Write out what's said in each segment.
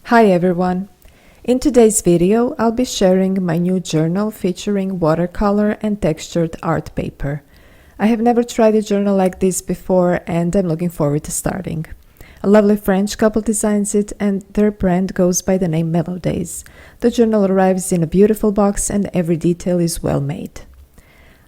Hi everyone! In today's video, I'll be sharing my new journal featuring watercolor and textured art paper. I have never tried a journal like this before and I'm looking forward to starting. A lovely French couple designs it and their brand goes by the name Mellow. The journal arrives in a beautiful box and every detail is well made.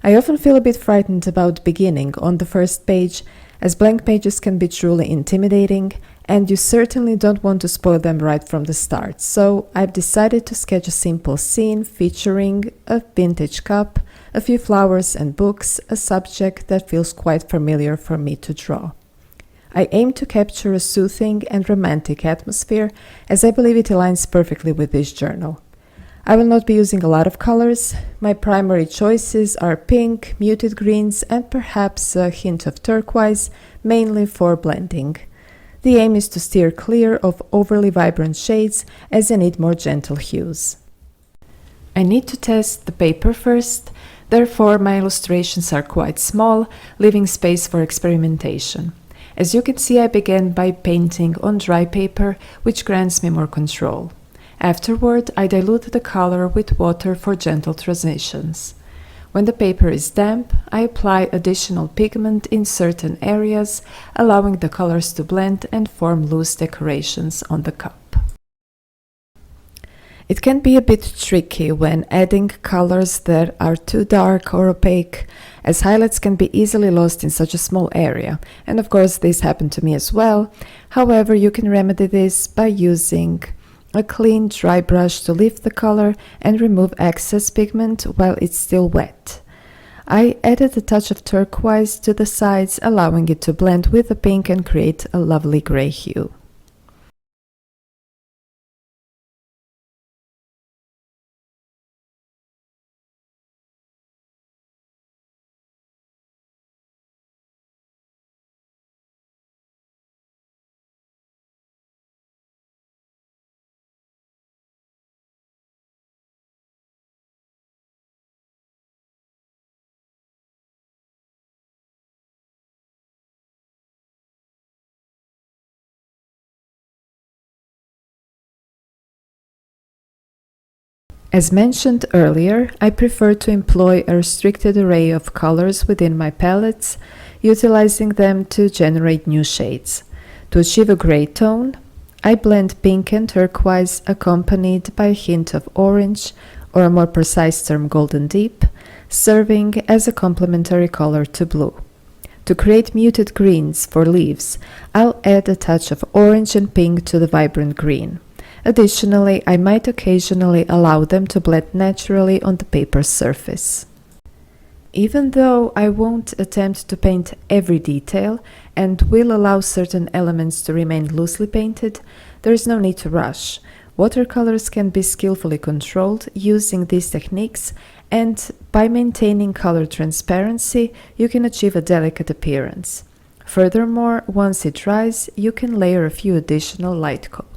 I often feel a bit frightened about beginning on the first page, as blank pages can be truly intimidating, and you certainly don't want to spoil them right from the start. So I've decided to sketch a simple scene featuring a vintage cup, a few flowers and books, a subject that feels quite familiar for me to draw. I aim to capture a soothing and romantic atmosphere, as I believe it aligns perfectly with this journal. I will not be using a lot of colors. My primary choices are pink, muted greens, and perhaps a hint of turquoise, mainly for blending. The aim is to steer clear of overly vibrant shades, as I need more gentle hues. I need to test the paper first, therefore my illustrations are quite small, leaving space for experimentation. As you can see, I began by painting on dry paper, which grants me more control. Afterward, I dilute the color with water for gentle transitions. When the paper is damp, I apply additional pigment in certain areas, allowing the colors to blend and form loose decorations on the cup. It can be a bit tricky when adding colors that are too dark or opaque, as highlights can be easily lost in such a small area, and of course this happened to me as well. However, you can remedy this by using a clean dry brush to lift the color and remove excess pigment while it's still wet. I added a touch of turquoise to the sides, allowing it to blend with the pink and create a lovely gray hue. As mentioned earlier, I prefer to employ a restricted array of colors within my palettes, utilizing them to generate new shades. To achieve a gray tone, I blend pink and turquoise accompanied by a hint of orange, or a more precise term golden deep, serving as a complementary color to blue. To create muted greens for leaves, I'll add a touch of orange and pink to the vibrant green. Additionally, I might occasionally allow them to blend naturally on the paper's surface. Even though I won't attempt to paint every detail and will allow certain elements to remain loosely painted, there is no need to rush. Watercolors can be skillfully controlled using these techniques, and by maintaining color transparency, you can achieve a delicate appearance. Furthermore, once it dries, you can layer a few additional light coats.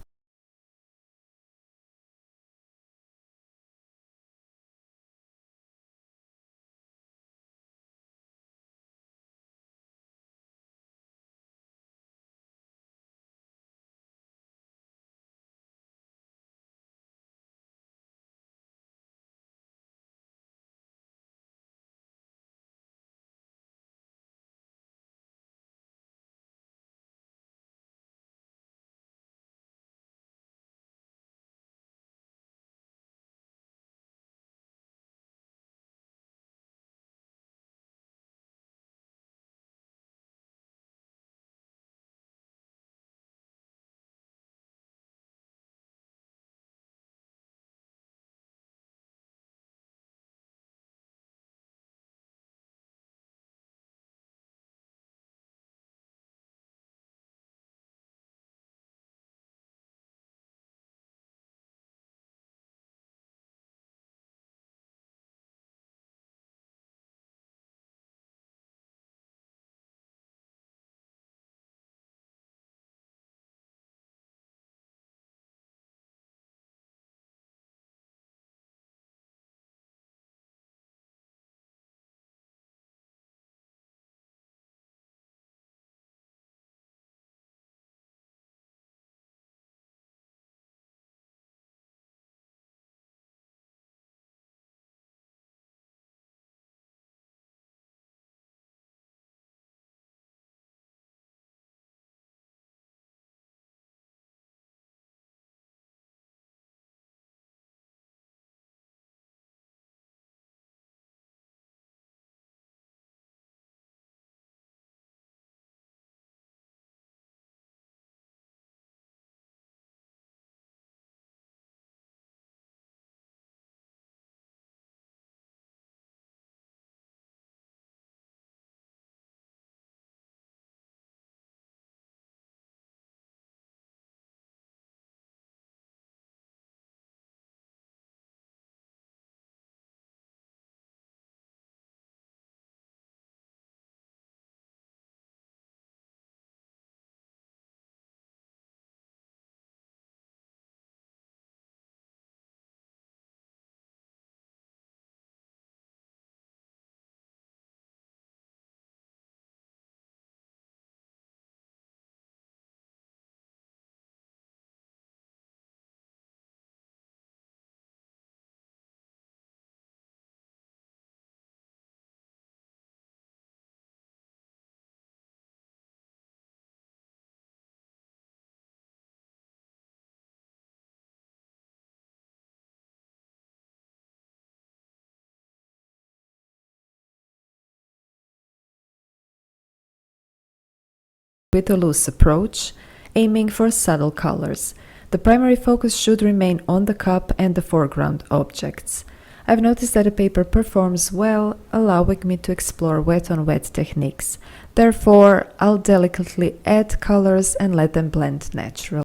with a loose approach, aiming for subtle colors. The primary focus should remain on the cup and the foreground objects. I've noticed that the paper performs well, allowing me to explore wet-on-wet techniques. Therefore, I'll delicately add colors and let them blend naturally.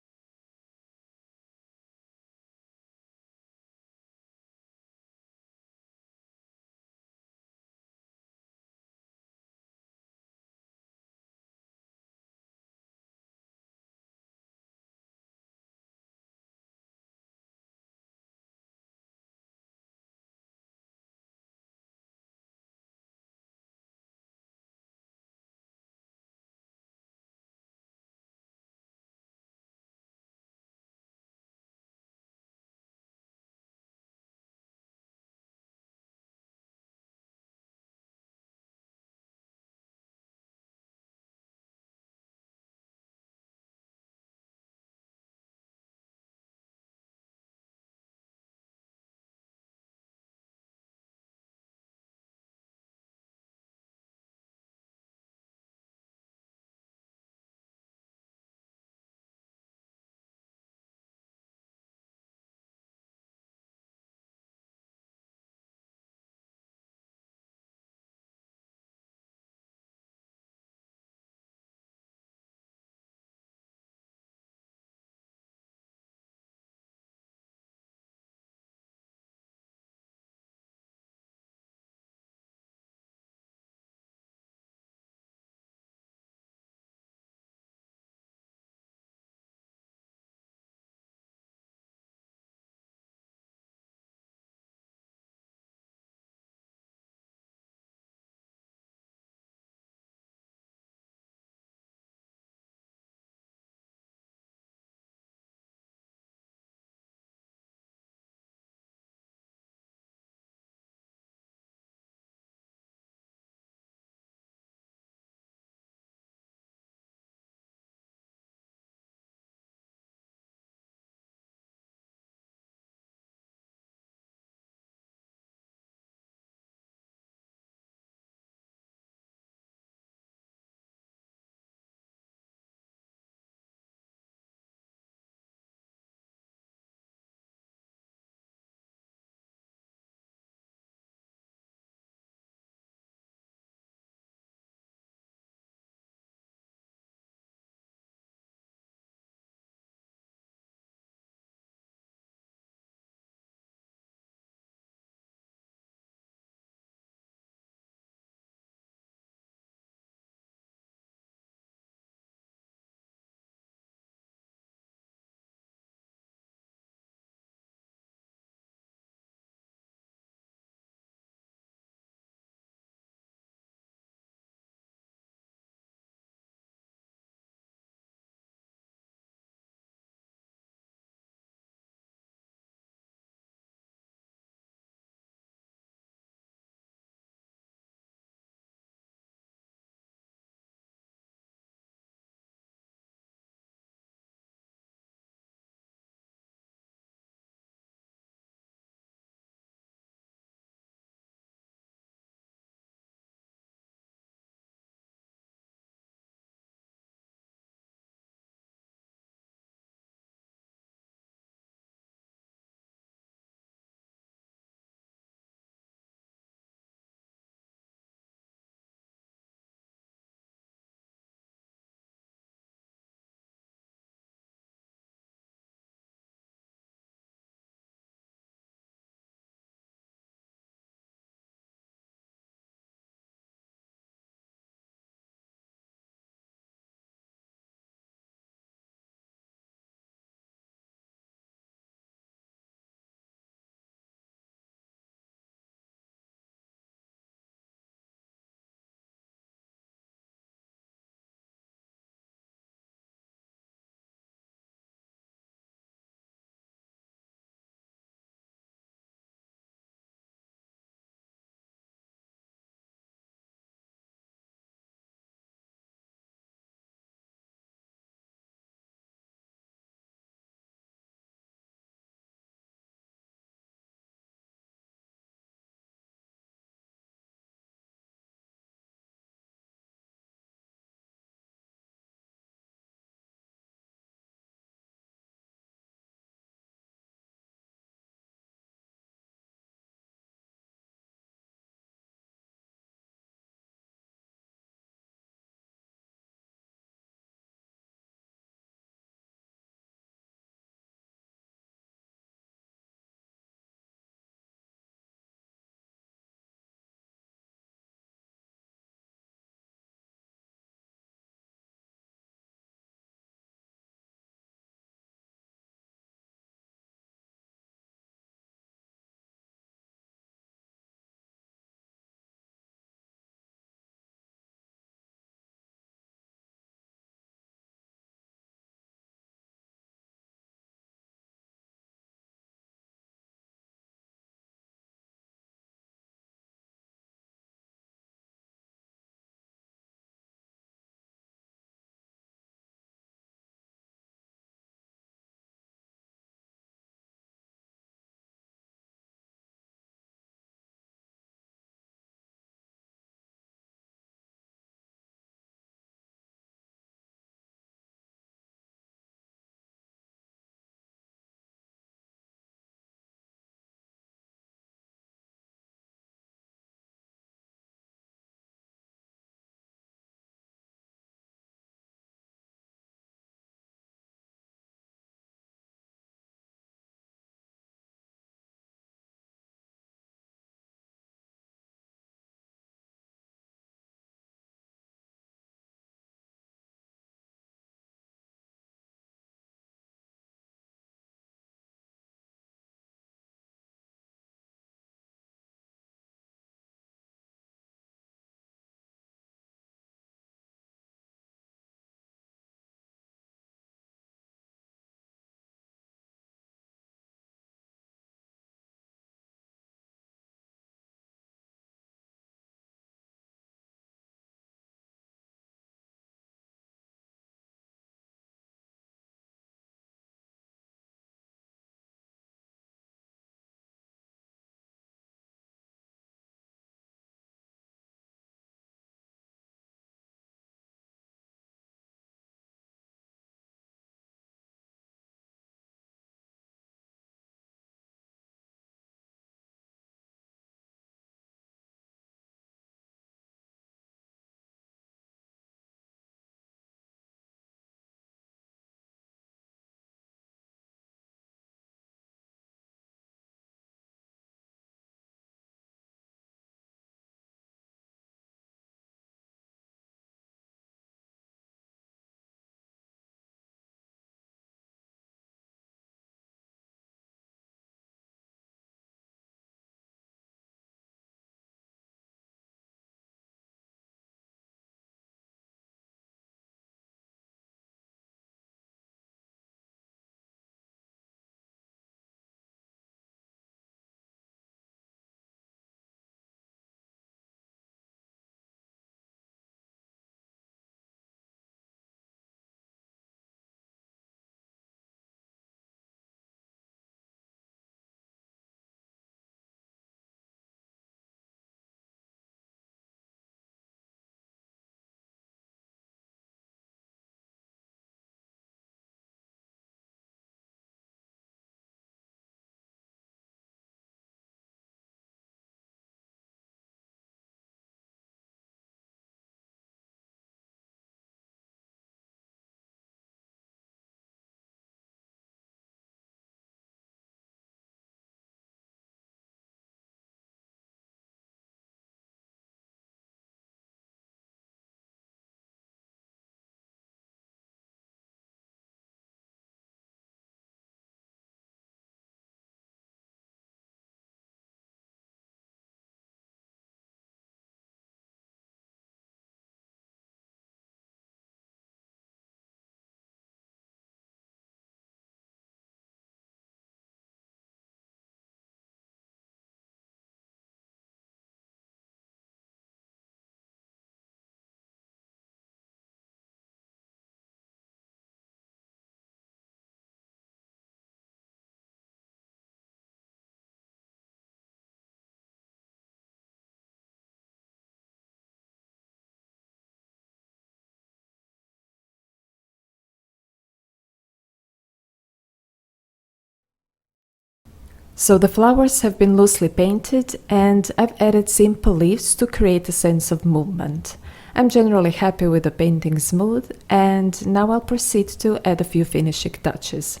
So the flowers have been loosely painted and I've added simple leaves to create a sense of movement. I'm generally happy with the painting's mood, and now I'll proceed to add a few finishing touches.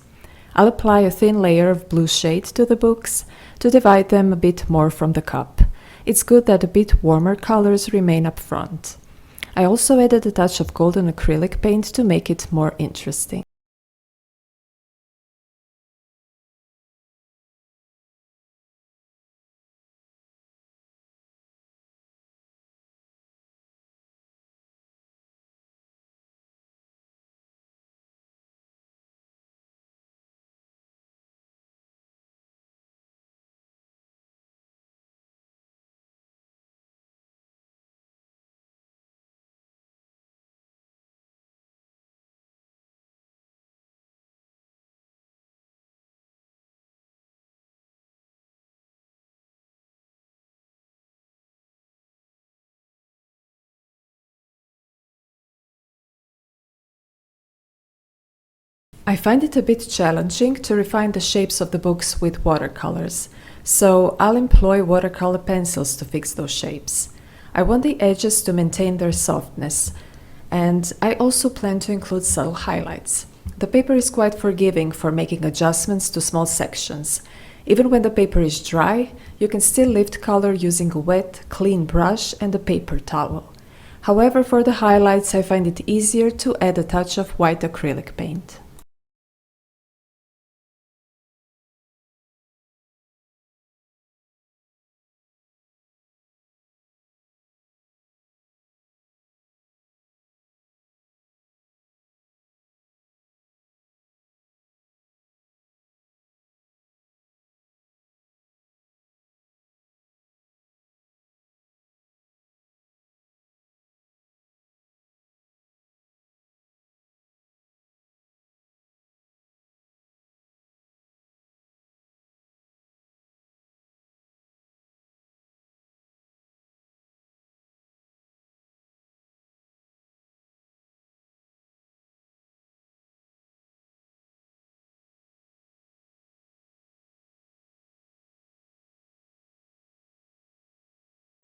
I'll apply a thin layer of blue shade to the books to divide them a bit more from the cup. It's good that a bit warmer colors remain up front. I also added a touch of golden acrylic paint to make it more interesting. I find it a bit challenging to refine the shapes of the books with watercolors, so I'll employ watercolor pencils to fix those shapes. I want the edges to maintain their softness, and I also plan to include subtle highlights. The paper is quite forgiving for making adjustments to small sections. Even when the paper is dry, you can still lift color using a wet, clean brush and a paper towel. However, for the highlights, I find it easier to add a touch of white acrylic paint.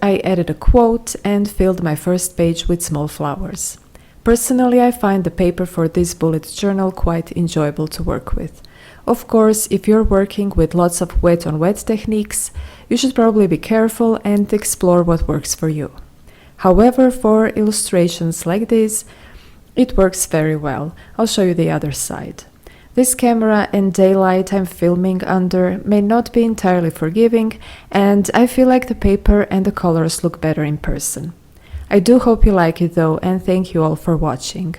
I added a quote and filled my first page with small flowers. Personally, I find the paper for this bullet journal quite enjoyable to work with. Of course, if you're working with lots of wet-on-wet techniques, you should probably be careful and explore what works for you. However, for illustrations like this, it works very well. I'll show you the other side. This camera and daylight I'm filming under may not be entirely forgiving, and I feel like the paper and the colors look better in person. I do hope you like it though, and thank you all for watching.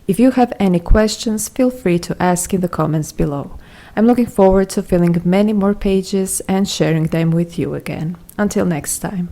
If you have any questions, feel free to ask in the comments below. I'm looking forward to filling many more pages and sharing them with you again. Until next time.